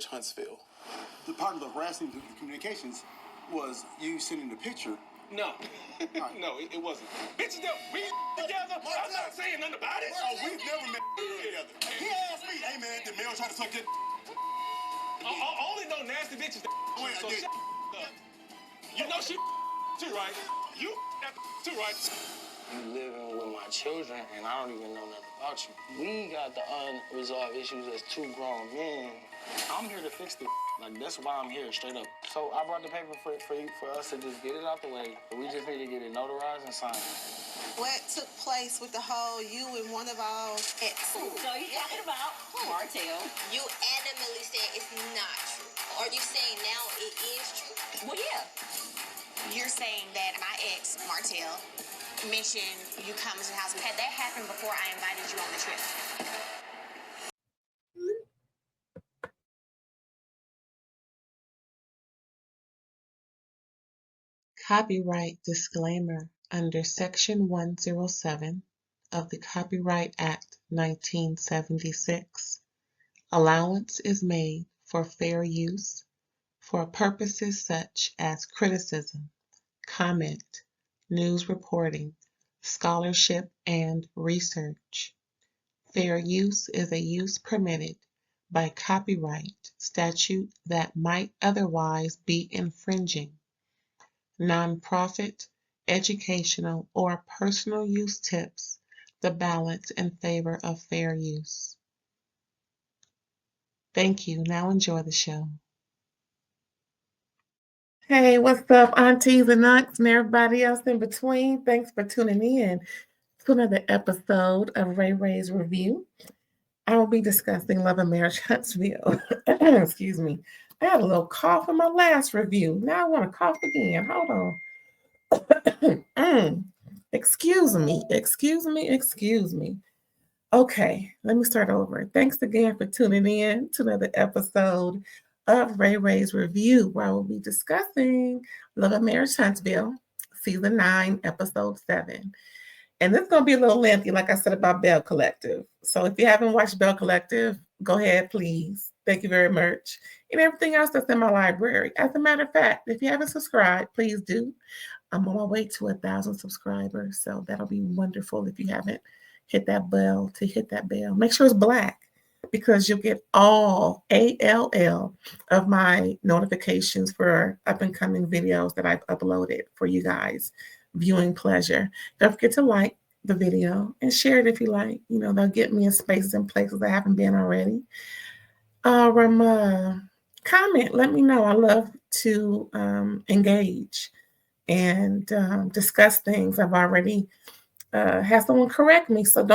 Marriage Huntsville. The part of the harassing the communications was you sending the picture. No. No, it wasn't. Bitches that we together, I'm not saying nothing about it. Oh, we've never met together. He asked me, hey man, did Mel try to suck your I only know nasty bitches that Wait, so I did. you know she too, right? You that too, right? You living with my children, and I don't even know nothing about you. We got the unresolved issues as two grown men. I'm here to fix the like, that's why I'm here, straight up. So I brought the paper for us to just get it out the way. We just need to get it notarized and signed. What took place with the whole you and one of our exes? So you're talking about Martell. You adamantly saying it's not true. Are you saying now it is true? Well, yeah. You're saying that my ex, Martell, mentioned you coming to the house. Had that happened before I invited you on the trip? Copyright disclaimer under Section 107 of the Copyright Act 1976. Allowance is made for fair use for purposes such as criticism, comment, news reporting, scholarship, and research. Fair use is a use permitted by copyright statute that might otherwise be infringing. Nonprofit, educational, or personal use tips the balance in favor of fair use. Thank you. Now enjoy the show. Hey, what's up, aunties and aunts and everybody else in between? Thanks for tuning in to another episode of RAERAEs Review. I will be discussing Love and Marriage Huntsville. Excuse me. I had a little cough in my last review. Now I want to cough again. Hold on. Excuse me. Okay, let me start over. Thanks again for tuning in to another episode of RAERAEs Review, where I will be discussing Love and Marriage Huntsville, Season 9, Episode 7. And this is going to be a little lengthy, like I said about Bell Collective. So if you haven't watched Bell Collective, go ahead, please. Thank you very much. And everything else that's in my library. As a matter of fact, if you haven't subscribed, please do. I'm on my way to 1,000 subscribers, so that'll be wonderful if you haven't hit that bell. Make sure it's black because you'll get all ALL of my notifications for up and coming videos that I've uploaded for you guys. Viewing pleasure. Don't forget to like the video and share it if you like. You know, they'll get me in spaces and places I haven't been already. Comment, let me know. I love to engage and discuss things. I've already had someone correct me, so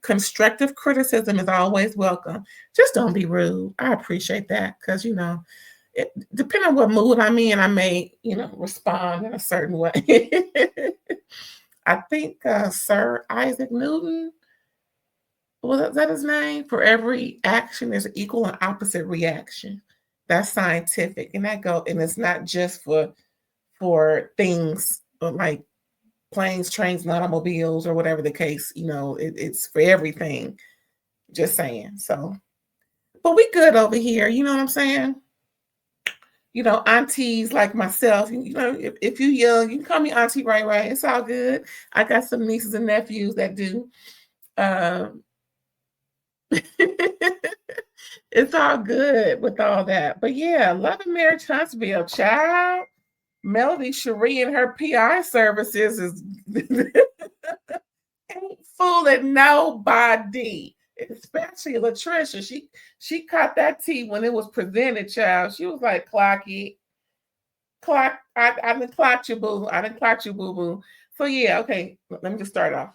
constructive criticism is always welcome. Just don't be rude. I appreciate that because, you know, depending on what mood I'm in, I may, respond in a certain way. I think Sir Isaac Newton, was that his name? For every action, there's an equal and opposite reaction. That's scientific, and it's not just for things like planes, trains, and automobiles, or whatever the case. It's for everything. Just saying. So, but we good over here. You know what I'm saying? Aunties like myself, if you're young, you can call me Auntie right. It's all good. I got some nieces and nephews that do. It's all good with all that. But yeah, Love and Marriage Huntsville, child. Melody Cherie and her PI services is ain't fooling nobody. Especially Latricia. She caught that tea when it was presented, child. She was like, clock it. I didn't clock you, boo. Boo. So yeah, okay. Let me just start off.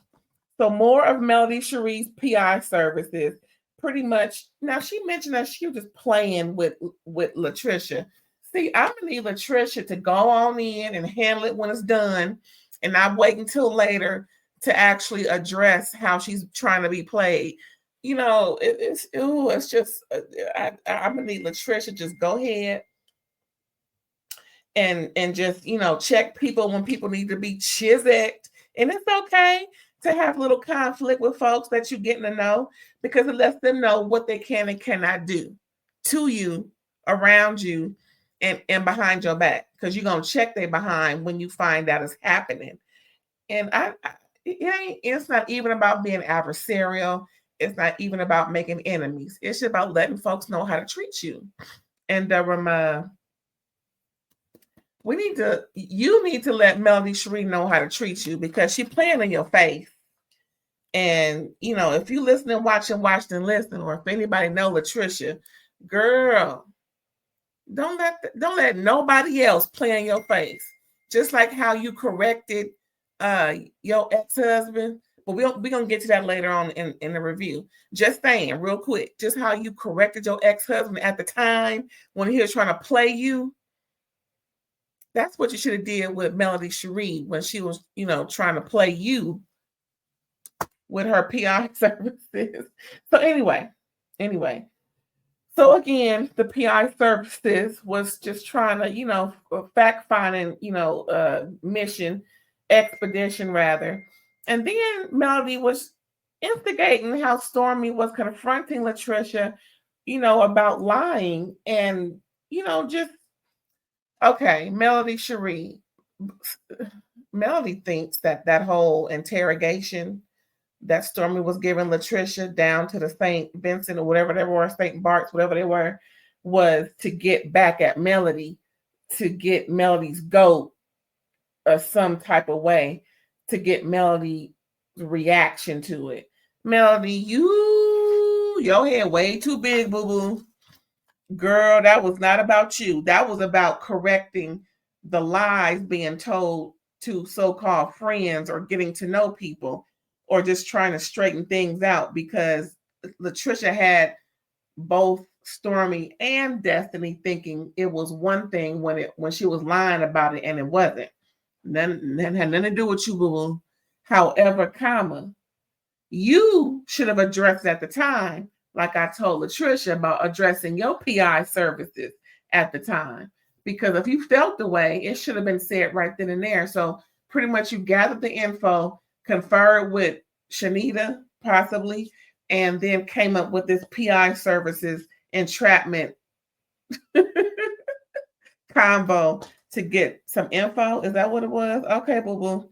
So more of Melody Cherie's PI services. Pretty much. Now she mentioned that she was just playing with Latricia. See, I'm gonna need Latricia to go on in and handle it when it's done, and not wait until later to actually address how she's trying to be played. It's just I'm gonna need Latricia just go ahead and just check people when people need to be chiseled, and it's okay to have a little conflict with folks that you're getting to know because it lets them know what they can and cannot do. to you, around you, and behind your back, because you're gonna check their behind when you find out it's happening. And it's not even about being adversarial. It's not even about making enemies. It's just about letting folks know how to treat you. And you need to let Melody Cherie know how to treat you, because she's playing in your face. And if you listen and watch and listen, or if anybody know Latricia, girl, don't let nobody else play in your face. Just like how you corrected your ex-husband. But we're gonna get to that later on in the review. Just saying real quick, just how you corrected your ex-husband at the time when he was trying to play you. That's what you should have did with Melody Cherie when she was, trying to play you with her PI services. So anyway. So again, the PI services was just trying to, fact-finding, mission, expedition rather. And then Melody was instigating how Stormy was confronting Latricia, about lying and, just, okay, Melody Cherie. Melody thinks that whole interrogation that Stormy was giving Latricia down to the St. Vincent or whatever they were, St. Bart's, whatever they were, was to get back at Melody, to get Melody's goat or some type of way, to get Melody's reaction to it. Melody, your head way too big, boo-boo. Girl, that was not about you. That was about correcting the lies being told to so-called friends, or getting to know people, or just trying to straighten things out, because Latricia had both Stormy and Destiny thinking it was one thing when she was lying about it, and it wasn't. Then had nothing to do with you, boo. However, you should have addressed at the time, like I told Latricia about addressing your PI services at the time. Because if you felt the way, it should have been said right then and there. So pretty much you gathered the info, conferred with Shanita, possibly, and then came up with this PI services entrapment combo to get some info. Is that what it was? Okay, boo-boo.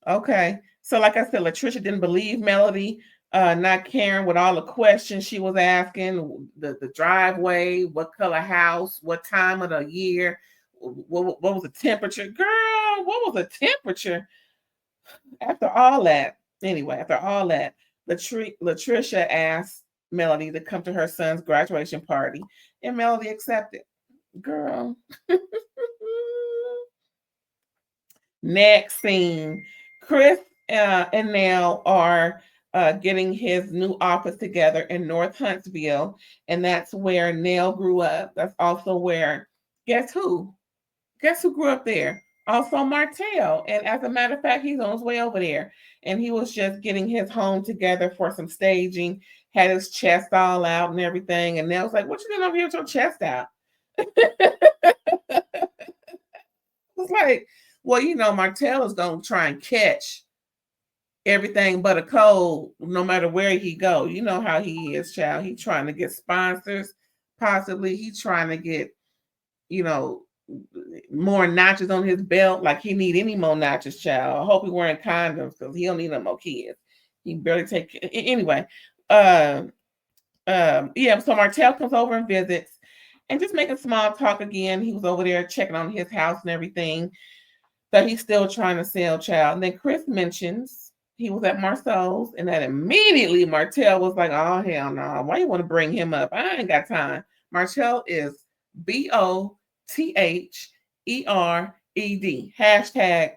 Okay. So like I said, Latricia didn't believe Melody, not caring with all the questions she was asking, the driveway, what color house, what time of the year, what was the temperature? Girl, what was the temperature? After all that, Latricia asked Melody to come to her son's graduation party, and Melody accepted. Girl. Next scene, Chris and Nell are getting his new office together in North Huntsville, and that's where Nell grew up. That's also where, guess who grew up there? Also Martell. And as a matter of fact, he's on his way over there, and he was just getting his home together for some staging, had his chest all out and everything, and Nell's like, what you doing over here with your chest out? It's like, well, Martell is going to try and catch everything but a cold, no matter where he go. You know how he is, child. He's trying to get sponsors, possibly. He's trying to get, more notches on his belt. Like he need any more notches, child. I hope he wearing condoms, because he don't need no more kids. He barely take anyway. So Martell comes over and visits, and just making small talk again. He was over there checking on his house and everything that he's still trying to sell, child. And then Chris mentions he was at Marsau's, and that immediately Martell was like, oh, hell no. Why you want to bring him up? I ain't got time. Martell is BOTHERED.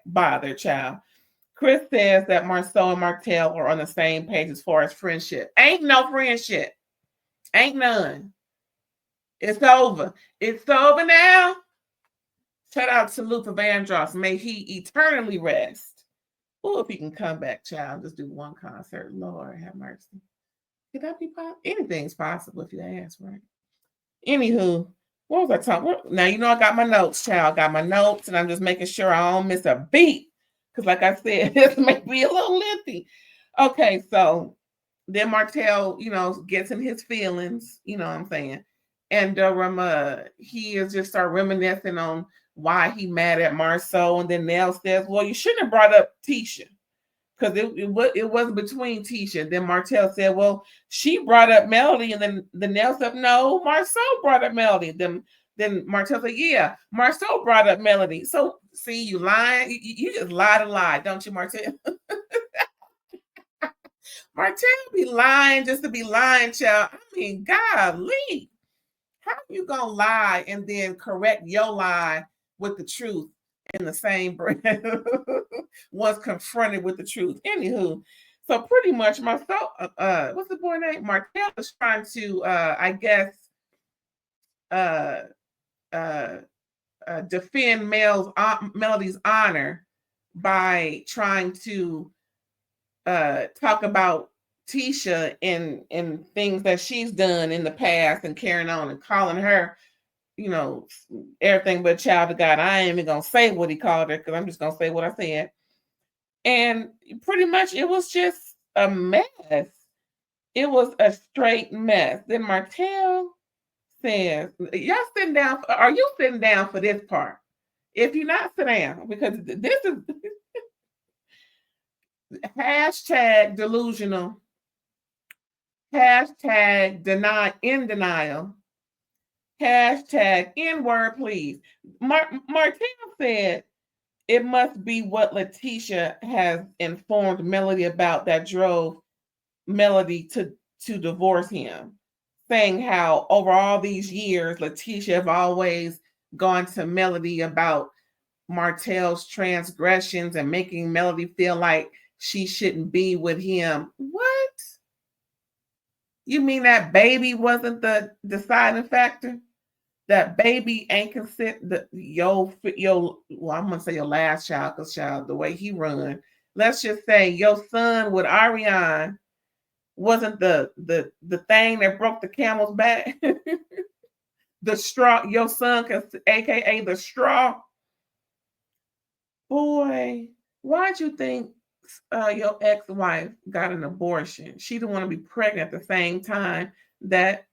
#bother, child. Chris says that Marsau and Martell are on the same page as far as friendship. Ain't no friendship. Ain't none. It's over. It's over now. Shout out to Luther Vandross. May he eternally rest. Oh, if he can come back, child, just do one concert. Lord have mercy. Could that be possible? Anything's possible if you ask, right? Anywho, what was I talking? Now, I got my notes, child. I got my notes, and I'm just making sure I don't miss a beat. Because like I said, this may be a little lengthy. Okay, so then Martell, gets in his feelings, you know what I'm saying? And he is just start reminiscing on why he mad at Marsau. And then Nell says, well, you shouldn't have brought up Tisha. Because it wasn't between Tisha. Then Martell said, well, she brought up Melody. And then the Nell said, no, Marsau brought up Melody. Then Martell said, yeah, Marsau brought up Melody. So see, you lying. You just lie to lie, don't you, Martell? Martell be lying just to be lying, child. I mean, golly. How you gonna lie and then correct your lie with the truth in the same breath? Was confronted with the truth. Anywho, so pretty much myself, what's the boy name? Martell is trying to, I guess, defend Melody's honor by trying to talk about Tisha and things that she's done in the past and carrying on and calling her, everything but a child of God. I ain't even gonna say what he called her because I'm just gonna say what I said. And pretty much it was just a mess. It was a straight mess. Then Martell says, y'all sitting down, are you sitting down for this part? If you're not, sit down, because this is hashtag delusional, hashtag in denial, hashtag N-word, please. Martell said it must be what Latisha has informed Melody about that drove Melody to divorce him, saying how over all these years, Latisha have always gone to Melody about Martell's transgressions and making Melody feel like she shouldn't be with him. What? You mean that baby wasn't the deciding factor? That baby ain't considered well, I'm gonna say your last child, because child, the way he run. Let's just say your son with Ariane wasn't the thing that broke the camel's back. The straw, your son, aka the straw. Boy, why'd you think your ex-wife got an abortion? She didn't want to be pregnant at the same time that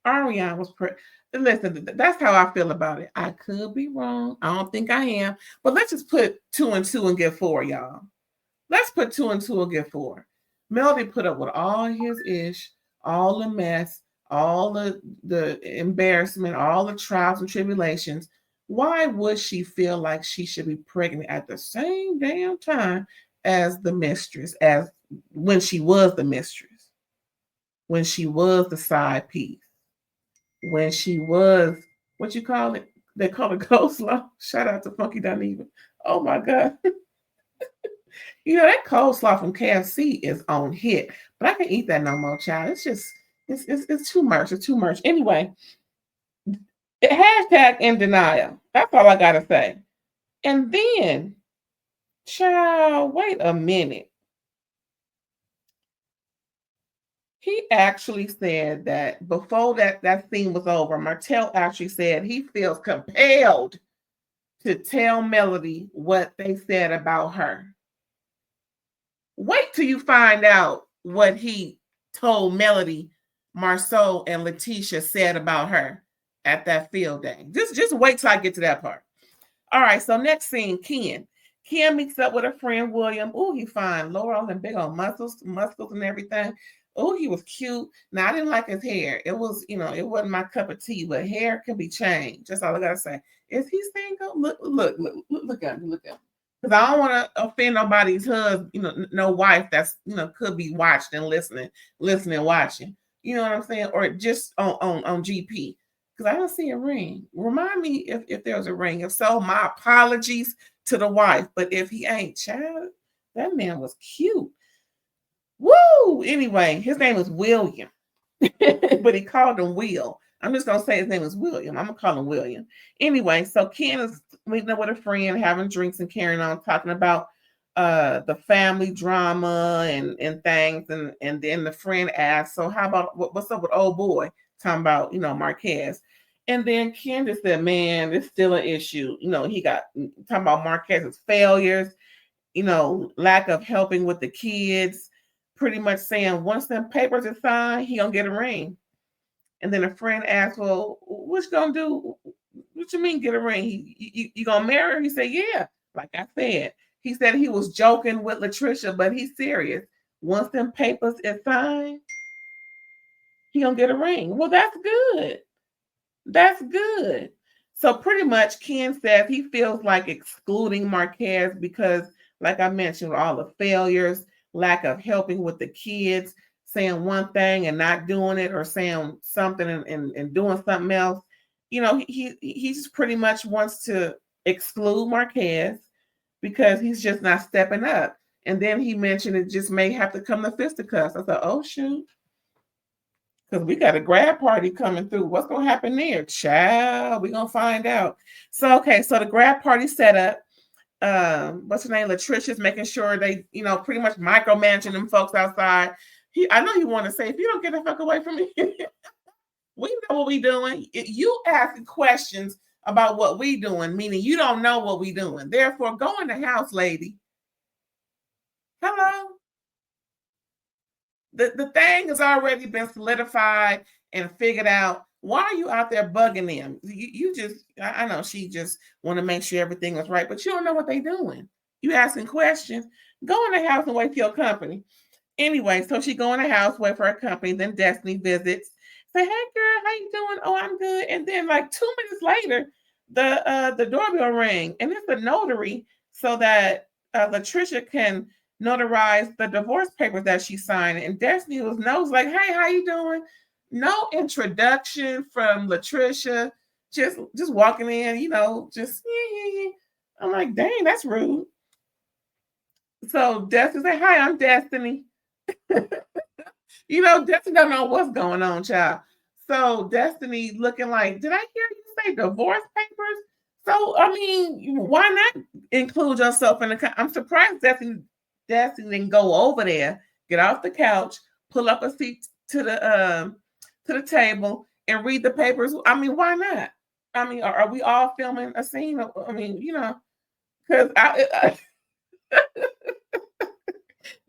Ariane was pregnant. Listen, that's how I feel about it. I could be wrong. I don't think I am. But let's just put 2 and 2 and get 4, y'all. Let's put 2 and 2 and get 4. Melody put up with all his ish, all the mess, all the embarrassment, all the trials and tribulations. Why would she feel like she should be pregnant at the same damn time as the mistress, as when she was the mistress, when she was the side piece, when she was, what you call it? They call it coleslaw. Shout out to Funky Dunedin. Oh my God. That coleslaw from KFC is on hit, but I can't eat that no more, child. It's just, it's too much. It's too much. Anyway, hashtag in denial. That's all I got to say. And then, child, wait a minute. He actually said that before that scene was over, Martell actually said he feels compelled to tell Melody what they said about her. Wait till you find out what he told Melody, Marsau, and Latisha said about her at that field day. Just wait till I get to that part. All right, so next scene, Ken. Ken meets up with a friend, William. Oh, he fine. Laurel and big old muscles and everything. Oh, he was cute. Now, I didn't like his hair. It was, it wasn't my cup of tea, but hair can be changed. That's all I got to say. Is he single? Look at him. Because I don't want to offend nobody's husband, no wife that's, could be watched and listening, watching. You know what I'm saying? Or just on GP. Because I don't see a ring. Remind me if there's a ring. If so, my apologies to the wife. But if he ain't, child, that man was cute. Woo! Anyway, his name is William. But he called him Will. I'm just going to say his name is William. I'm going to call him William. Anyway, so Ken is meeting up with a friend, having drinks and carrying on, talking about the family drama and things. And then the friend asks, so how about, what's up with old boy? Talking about, Marques. And then Ken just said, man, it's still an issue. He got talking about Marques's failures, lack of helping with the kids, pretty much saying once them papers are signed, he gonna get a ring. And then a friend asked, well, what you gonna do? What you mean get a ring? You gonna marry her? He said, yeah. Like I said, he said he was joking with Latricia, but he's serious. Once them papers is signed, he gonna get a ring. Well, that's good. That's good. So pretty much Ken says he feels like excluding Marques because, like I mentioned, all the failures, lack of helping with the kids, saying one thing and not doing it, or saying something and doing something else. You know, he just pretty much wants to exclude Marques because he's just not stepping up. And then he mentioned it just may have to come to fisticuffs. I thought, oh shoot. Because we got a grad party coming through. What's going to happen there? Child, we're going to find out. So, okay, so the grad party set up. What's her name? Latricia's making sure they, you know, pretty much micromanaging them folks outside. I know you want to say, if you don't get the fuck away from me, we know what we doing. You asking questions about what we doing, meaning you don't know what we doing. Therefore, go in the house, lady. Hello? The thing has already been solidified and figured out. Why are you out there bugging them? You just, I know she just want to make sure everything is right, but you don't know what they're doing. You asking questions. Go in the house and wait for your company. Anyway, so she go in the house, wait for her company. Then Destiny visits. Say, hey girl, how you doing? Oh, I'm good. And then like 2 minutes later, the doorbell rang, and it's the notary so that Latricia can notarize the divorce papers that she signed. And Destiny knows like, hey, how you doing? No introduction from Latricia, just walking in, you know, just I'm like, dang, that's rude. So Destiny said, hi, I'm Destiny. You know, Destiny don't know what's going on, child. So Destiny looking like, did I hear you say divorce papers? So I mean, why not include yourself in the? I'm surprised Destiny didn't go over there, get off the couch, pull up a seat to the table, and read the papers. I mean, why not? I mean, are we all filming a scene? I mean, you know, because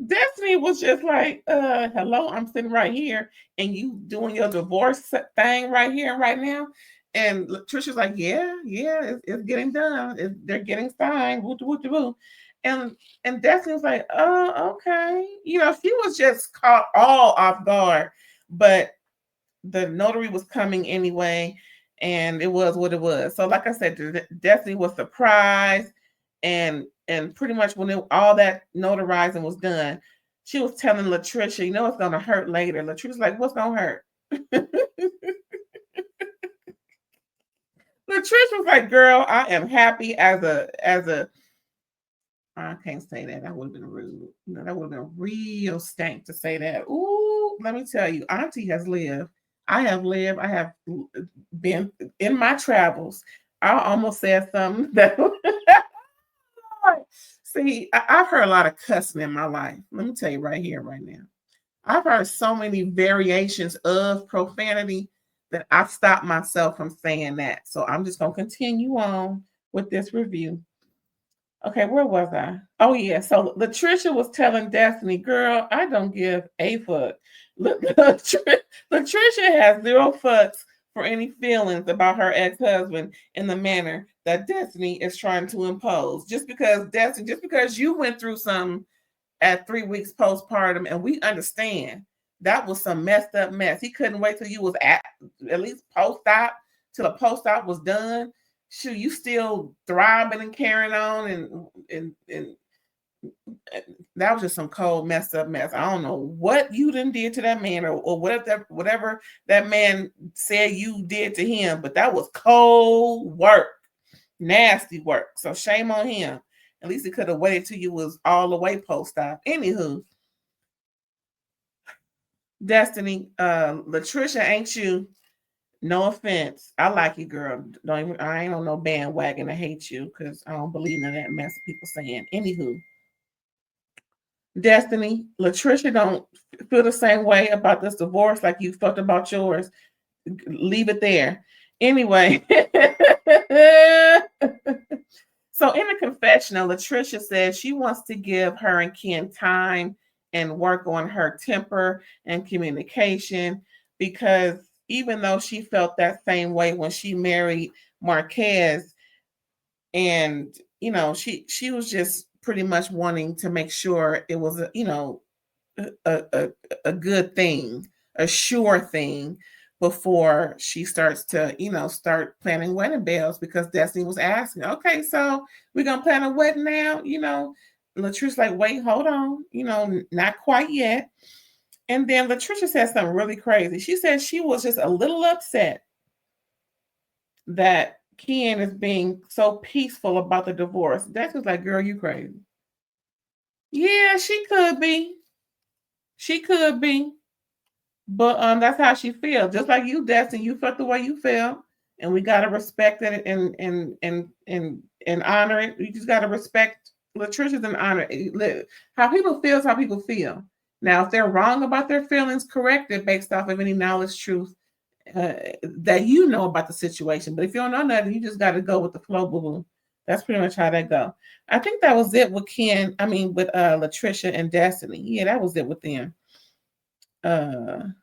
Destiny was just like, hello, I'm sitting right here, and you doing your divorce thing right here and right now. And Trisha's like, yeah, it's getting done. They're getting signed. Woo, woo, woo. And Destiny was like, oh, okay. You know, she was just caught all off guard, but the notary was coming anyway, and it was what it was. So, like I said, Destiny was surprised, and pretty much when all that notarizing was done, she was telling Latricia, you know, it's gonna hurt later. Latricia's like, what's gonna hurt? Latricia was like, girl, I am happy as a I can't say that. That would have been rude. You know, that would have been real stank to say that. Ooh, let me tell you, Auntie has lived. I have lived. I have been in my travels. I almost said something that. See, I've heard a lot of cussing in my life. Let me tell you right here, right now. I've heard so many variations of profanity that I've stopped myself from saying that. So I'm just going to continue on with this review. Okay, where was I? Oh, yeah. So Latricia was telling Destiny, girl, I don't give a fuck. Latricia has zero fucks for any feelings about her ex-husband in the manner that Destiny is trying to impose. Just because you went through something at 3 weeks postpartum, and we understand that was some messed up mess. He couldn't wait till you was at least post-op, till the post-op was done. Shoot, you still thriving and carrying on, and that was just some cold, messed up mess. I don't know what you done did to that man, or whatever that man said you did to him, but that was cold work, nasty work. So shame on him. At least he could have waited till you was all the way post-op. Anywho, Destiny, Latricia, ain't you? No offense. I like you, girl. I ain't on no bandwagon to hate you, because I don't believe in that mess people saying. Anywho, Destiny, Latricia don't feel the same way about this divorce like you felt about yours. Leave it there. Anyway. So in the confessional, Latricia says she wants to give her and Ken time and work on her temper and communication, because even though she felt that same way when she married Marques, and she was just pretty much wanting to make sure it was a good thing, a sure thing, before she starts to start planning wedding bells, because Destiny was asking, okay, so we're gonna plan a wedding now. Latricia's like, wait, hold on, not quite yet. And then Latricia said something really crazy. She said she was just a little upset that Ken is being so peaceful about the divorce. That's just like, girl, you crazy. Yeah, she could be. She could be. But that's how she feels. Just like you, Destiny, you felt the way you felt. And we gotta respect it and honor it. You just gotta respect Latricia's and honor it. How people feel is how people feel. Now, if they're wrong about their feelings, correct it based off of any knowledge, truth that you know about the situation. But if you don't know nothing, you just got to go with the flow, boo boo. That's pretty much how that go. I think that was it with with Latricia and Destiny. Yeah, that was it with them.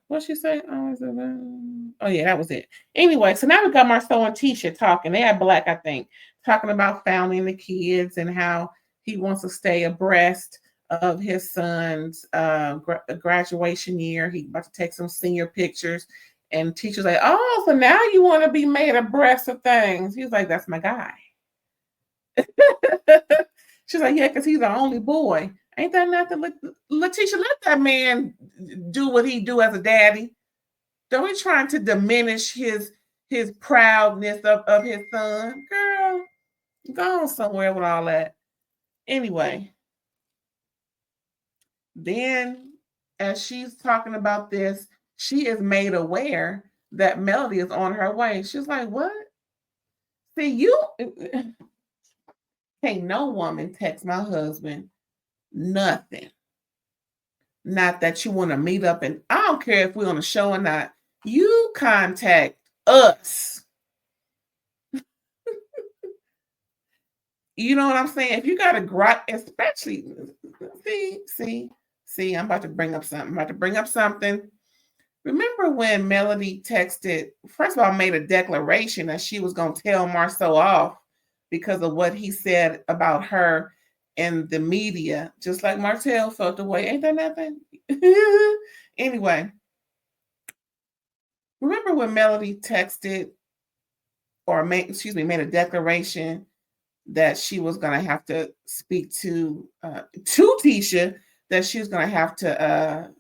What'd she say? Oh yeah, that was it. Anyway, so now we got Marcel and Tisha talking. They had Black, I think, talking about family and the kids and how he wants to stay abreast of his son's graduation year. He about to take some senior pictures, and teacher's like, oh, so now you want to be made abreast of things. He's like, that's my guy. She's like, yeah, because he's the only boy. Ain't that nothing? Latisha, let that man do what he do as a daddy. Don't be trying to diminish his proudness of his son. Girl, go on somewhere with all that. Anyway, then as she's talking about this, she is made aware that Melody is on her way. She's like, what? See, you can't no woman text my husband nothing. Not that you want to meet up, and I don't care if we're on a show or not. You contact us. You know what I'm saying? If you got a grad, especially, see, I'm about to bring up something. Remember when Melody texted, first of all, made a declaration that she was going to tell Marsau off because of what he said about her in the media, just like Martell felt the way. Ain't that nothing? Anyway, remember when Melody texted or made a declaration that she was going to have to speak to Tisha, that she was going to have to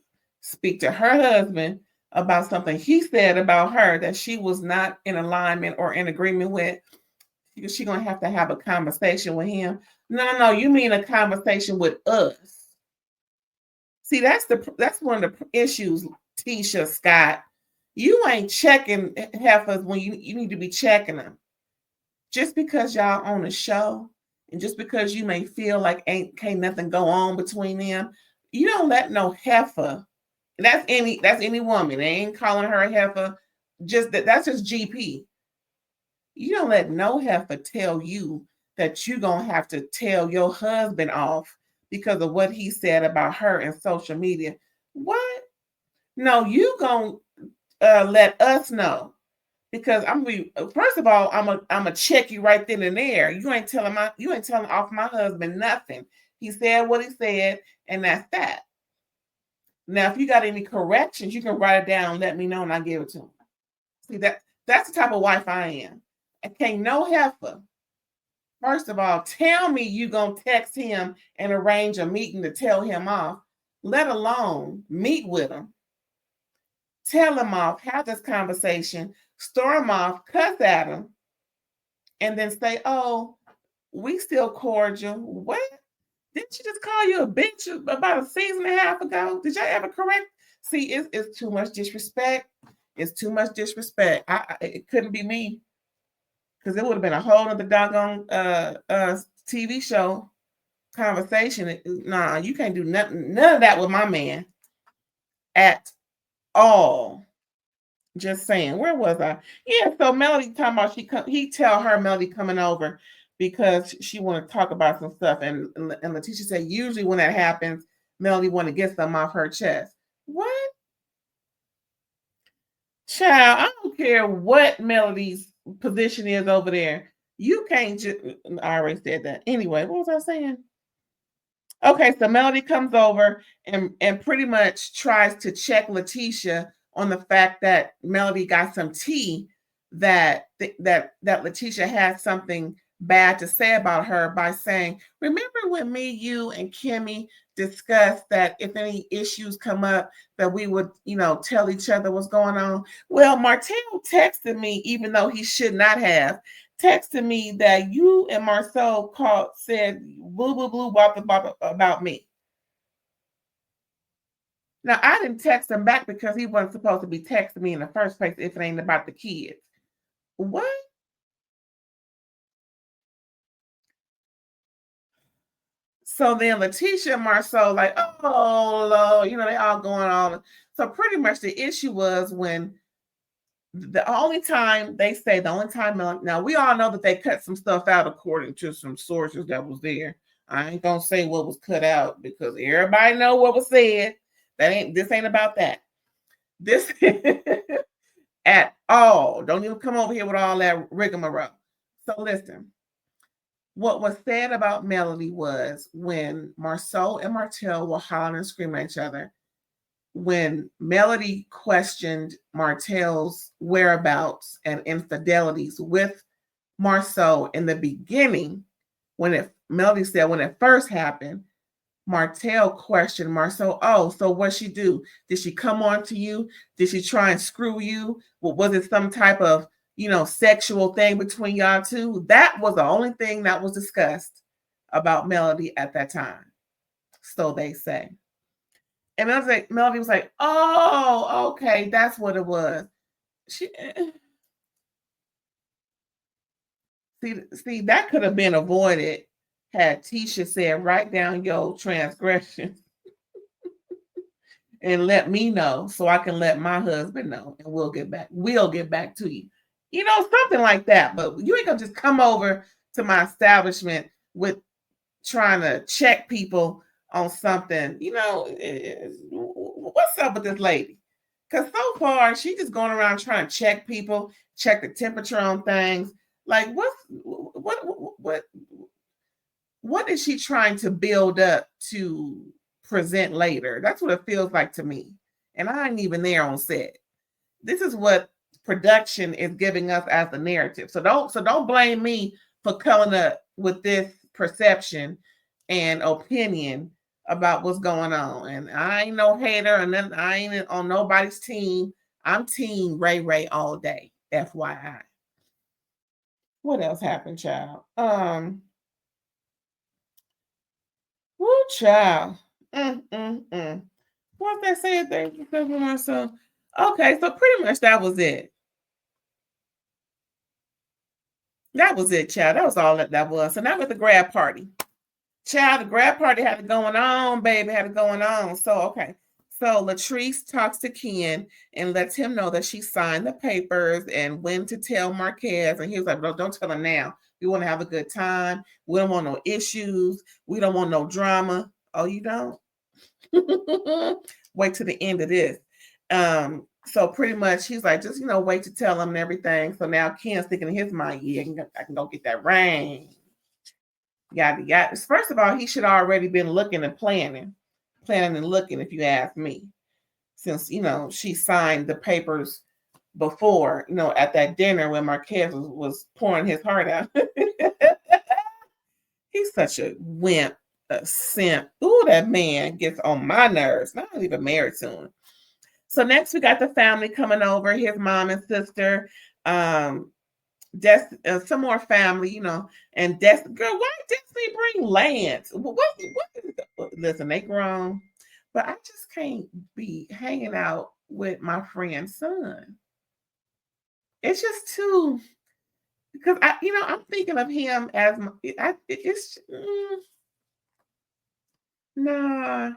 speak to her husband about something he said about her that she was not in alignment or in agreement with. She's going to have a conversation with him. No, you mean a conversation with us. See, that's one of the issues, Tisha Scott. You ain't checking heifers when you need to be checking them. Just because y'all on a show, and just because you may feel like can't nothing go on between them, you don't let no heifer. That's any woman. They ain't calling her a heifer. That's just GP. You don't let no heifer tell you that you're gonna have to tell your husband off because of what he said about her in social media. What? No, you gonna let us know. Because first of all, I'm a check you right then and there. You ain't telling off my husband nothing. He said what he said, and that's that. Now, if you got any corrections, you can write it down and let me know, and I'll give it to him. See, that's the type of wife I am. I can't no heifer. First of all, tell me you gonna text him and arrange a meeting to tell him off, let alone meet with him. Tell him off, have this conversation, storm off, cuss at him, and then say, oh, we still cordial. What? Didn't she just call you a bitch about a season and a half ago? Did y'all ever correct? See, it's too much disrespect. It's too much disrespect. It couldn't be me, because it would have been a whole other doggone TV show conversation. Nah, you can't do nothing, none of that with my man at all. Just saying. Where was I? Yeah, so Melody talking about he tell her Melody coming over because she want to talk about some stuff, and Latisha said usually when that happens, Melody want to get something off her chest. What? Child, I don't care what Melody's position is over there. You can't just. I already said that. Anyway, what was I saying? Okay, so Melody comes over and pretty much tries to check Latisha on the fact that Melody got some tea that Latisha had something bad to say about her by saying, "Remember when me, you, and Kimmy discussed that if any issues come up, that we would, tell each other what's going on." Well, Martell texted me, even though he should not have texted me that you and Marsau said blah blah blah blah blah about me. Now I didn't text him back because he wasn't supposed to be texting me in the first place if it ain't about the kids. What? So then Latisha and Marsau like, oh Lord, they all going on. So pretty much the issue was when the only time now we all know that they cut some stuff out according to some sources that was there. I ain't gonna say what was cut out because everybody know what was said. This ain't about that. This at all. Don't even come over here with all that rigmarole. So listen, what was said about Melody was when Marsau and Martell were hollering and screaming at each other, when Melody questioned Martell's whereabouts and infidelities with Marsau in the beginning, Melody said when it first happened, Martell questioned Marsau, oh, so what'd she do? Did she come on to you? Did she try and screw you? Well, was it some type of, sexual thing between y'all two? That was the only thing that was discussed about Melody at that time. So they say. And Melody was like, oh, okay, that's what it was. See, that could have been avoided had Tisha said, write down your transgression and let me know so I can let my husband know and we'll get back to you. Something like that. But you ain't gonna just come over to my establishment with trying to check people on something. What's up with this lady? Because so far she just going around trying to check people, check the temperature on things. Like what is she trying to build up to present later? That's what it feels like to me. And I ain't even there on set. This is what production is giving us as the narrative. So don't blame me for coming up with this perception and opinion about what's going on. And I ain't no hater, and then I ain't on nobody's team. I'm team Ray all day. FYI. What else happened, child? Woo, child. What they said, thank you for myself. Okay, so pretty much that was it. That was it, child. That was all that was. So now with the grad party. Child, the grad party had it going on, baby, had it going on. So, okay. So Latrice talks to Ken and lets him know that she signed the papers and when to tell Marques. And he was like, no, don't tell him now. We want to have a good time. We don't want no issues. We don't want no drama. Oh, you don't? Wait to the end of this. So pretty much he's like, just, wait to tell him and everything. So now Ken's thinking in his mind, yeah, I can go get that ring. Yeah. First of all, he should already been looking and planning and looking, if you ask me, since, she signed the papers before, at that dinner when Marques was pouring his heart out. He's such a wimp, a simp. Ooh, that man gets on my nerves. I'm not even married to him. So next we got the family coming over, his mom and sister, some more family, and girl, why did Destiny bring Lance? What is it? Listen, they grown, but I just can't be hanging out with my friend's son. It's just too, because I'm thinking of him as nah.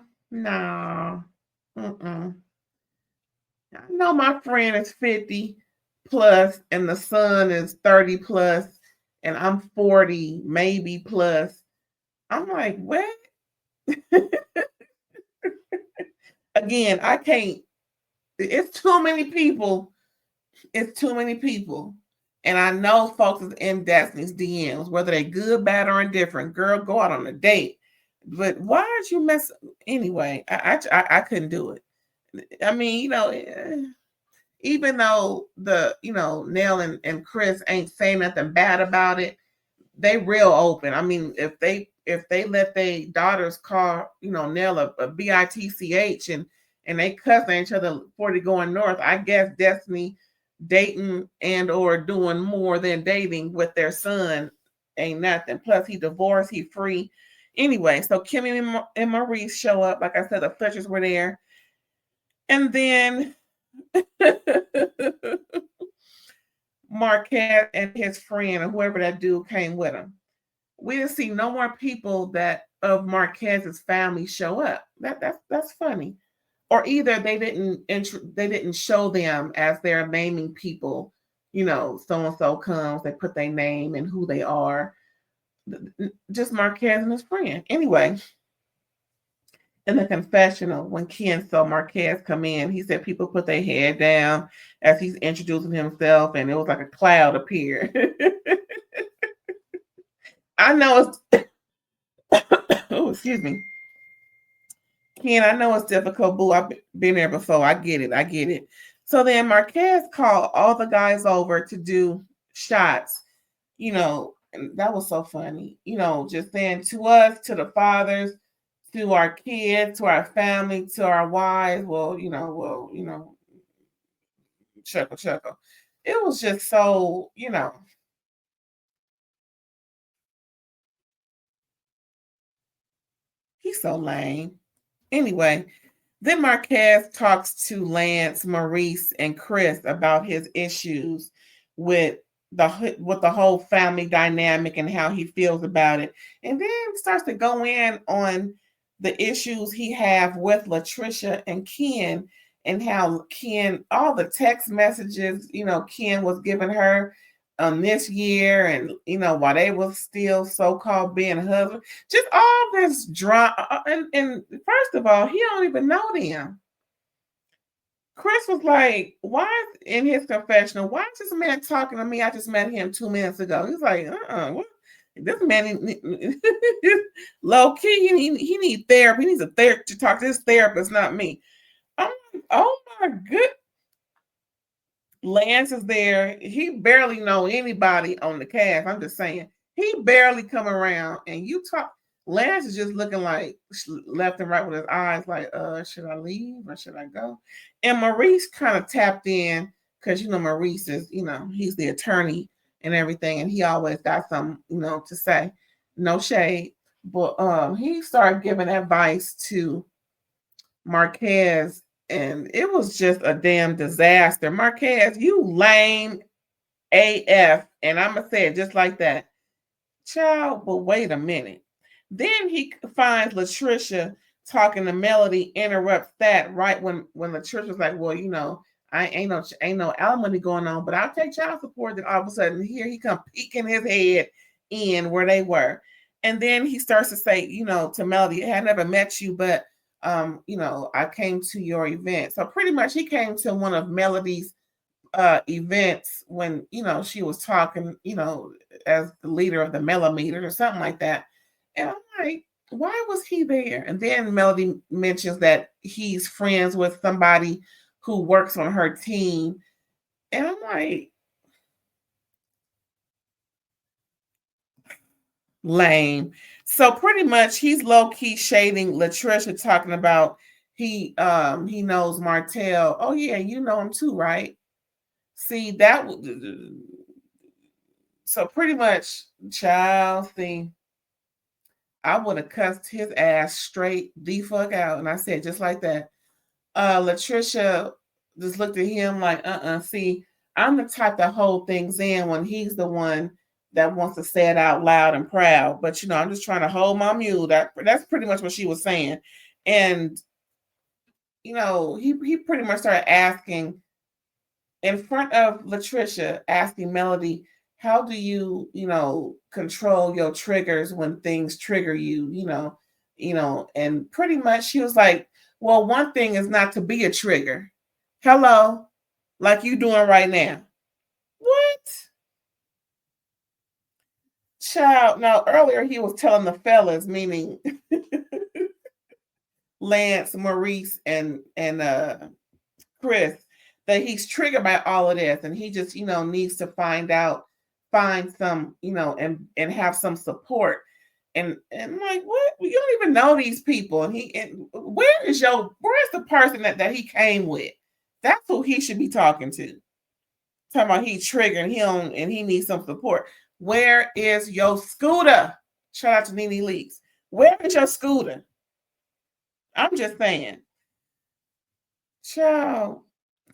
I know my friend is 50 plus and the son is 30 plus and I'm 40 maybe plus. I'm like, what? Again, I can't. It's too many people it's too many people. And I know folks is in Destiny's DMs, whether they good, bad, or indifferent. Girl, go out on a date. But why aren't you mess? Anyway, I couldn't do it. I mean, even though Nell and Chris ain't saying nothing bad about it, they real open. I mean, if they let their daughters call Nell a bitch and they cussing each other before they going north, I guess Destiny dating and or doing more than dating with their son ain't nothing. Plus he divorced, he free. Anyway, so Kimmy and Maurice show up. Like I said, the Fletchers were there. And then Marques and his friend, or whoever that dude came with him. We didn't see no more people that of Marquez's family show up. That's funny. Or either they didn't show them as they're naming people. So and so comes, they put their name and who they are. Just Marques and his friend. Anyway, in the confessional, when Ken saw Marques come in, he said people put their head down as he's introducing himself, and it was like a cloud appeared. I know it's oh, excuse me. Ken, I know it's difficult, boo. I've been there before. I get it. So then Marques called all the guys over to do shots, and that was so funny. Just saying to us, to the fathers, to our kids, to our family, to our wives. Chuckle. It was just so, he's so lame. Anyway, then Marques talks to Lance, Maurice, and Chris about his issues with the whole family dynamic and how he feels about it, and then starts to go in on the issues he have with Latricia and Ken, and how Ken, all the text messages, Ken was giving her this year, and while they was still so-called being husband, just all this drama. And first of all, he don't even know them. Chris was like, why in his confessional, why is this man talking to me? I just met him 2 minutes ago. He's like, what? This man low key, he needs therapy. He needs a therapist to talk to his therapist, not me. Oh my good. Lance is there. He barely know anybody on the cast. I'm just saying. He barely come around, and you talk. Lance is just looking like left and right with his eyes like, should I leave or should I go? And Maurice kind of tapped in because, Maurice is, he's the attorney and everything, and he always got something, to say. No shade. But he started giving advice to Marques, and it was just a damn disaster. Marques, you lame AF. And I'm going to say it just like that. Child, but wait a minute. Then he finds Latricia talking to Melody, interrupts that right when Latricia's like, well, I ain't no alimony going on, but I'll take child support. Then all of a sudden here he come peeking his head in where they were. And then he starts to say, to Melody, I had never met you, but I came to your event. So pretty much he came to one of Melody's events when, she was talking, as the leader of the Melometer or something like that. And I'm like, why was he there? And then Melody mentions that he's friends with somebody who works on her team. And I'm like, lame. So pretty much he's low-key shading Latricia, talking about he knows Martell. Oh yeah, you know him too, right? See, that so pretty much, child, see, I would have cussed his ass straight the fuck out. And I said just like that. Latricia just looked at him like, see, I'm the type that hold things in when he's the one that wants to say it out loud and proud. But I'm just trying to hold my mule. That's pretty much what she was saying. And he pretty much started asking in front of Latricia, asking Melody, how do you, control your triggers when things trigger you, and pretty much she was like, well, one thing is not to be a trigger. Hello. like you doing right now. What? Child, now earlier he was telling the fellas, meaning Lance, Maurice, and Chris, that he's triggered by all of this, and he just, needs to find some, and have some support. And like, what? You don't even know these people. And where's the person that he came with? That's who he should be talking to. Talking about he triggered him and he needs some support. Where is your scooter? Shout out to Nene Leaks. Where is your scooter? I'm just saying. Child.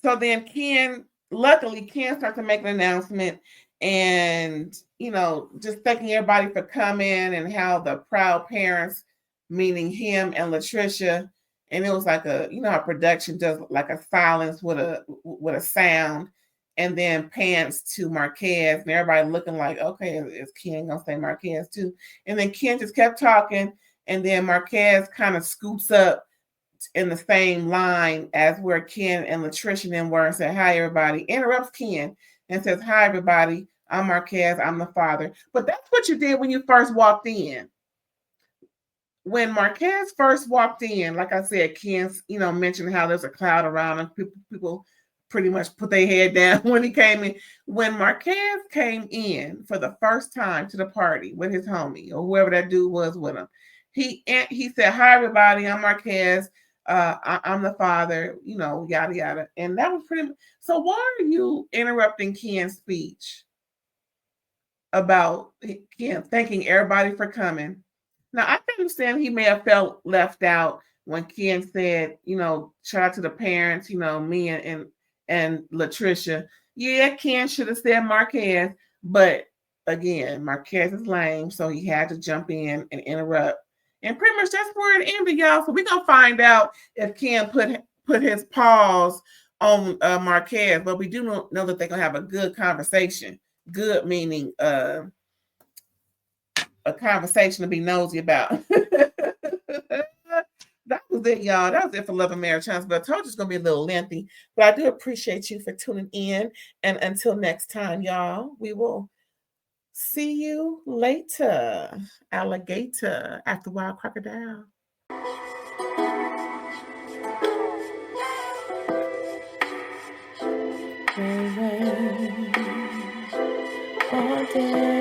So then luckily Ken starts to make an announcement and, just thanking everybody for coming and how the proud parents, meaning him and Latricia, and it was like how production does like a silence with a sound, and then pants to Marques, and everybody looking like, okay, is Ken gonna say Marques too? And then Ken just kept talking, and then Marques kind of scoops up in the same line as where Ken and Latricia and them were and said, hi, everybody. Interrupts Ken and says, hi, everybody. I'm Marques. I'm the father. But that's what you did when you first walked in. When Marques first walked in, like I said, Ken, mentioned how there's a cloud around him. People pretty much put their head down when he came in. When Marques came in for the first time to the party with his homie or whoever that dude was with him, he said, hi, everybody. I'm Marques. I'm the father, yada, yada. And that was pretty much. So why are you interrupting Ken's speech about Ken thanking everybody for coming? Now, I understand he may have felt left out when Ken said, shout out to the parents, me and Latricia. Yeah, Ken should have said Marques, but again, Marques is lame, so he had to jump in and interrupt. And pretty much that's where it ended, y'all. So we're going to find out if Ken put his paws on Marques, but we do know that they're going to have a good conversation. Good meaning a conversation to be nosy about. That was it, y'all. That was it for Love and Marriage Chance. But I told you it's going to be a little lengthy. But I do appreciate you for tuning in. And until next time, y'all, we will see you later. Alligator after wild crocodile. All day.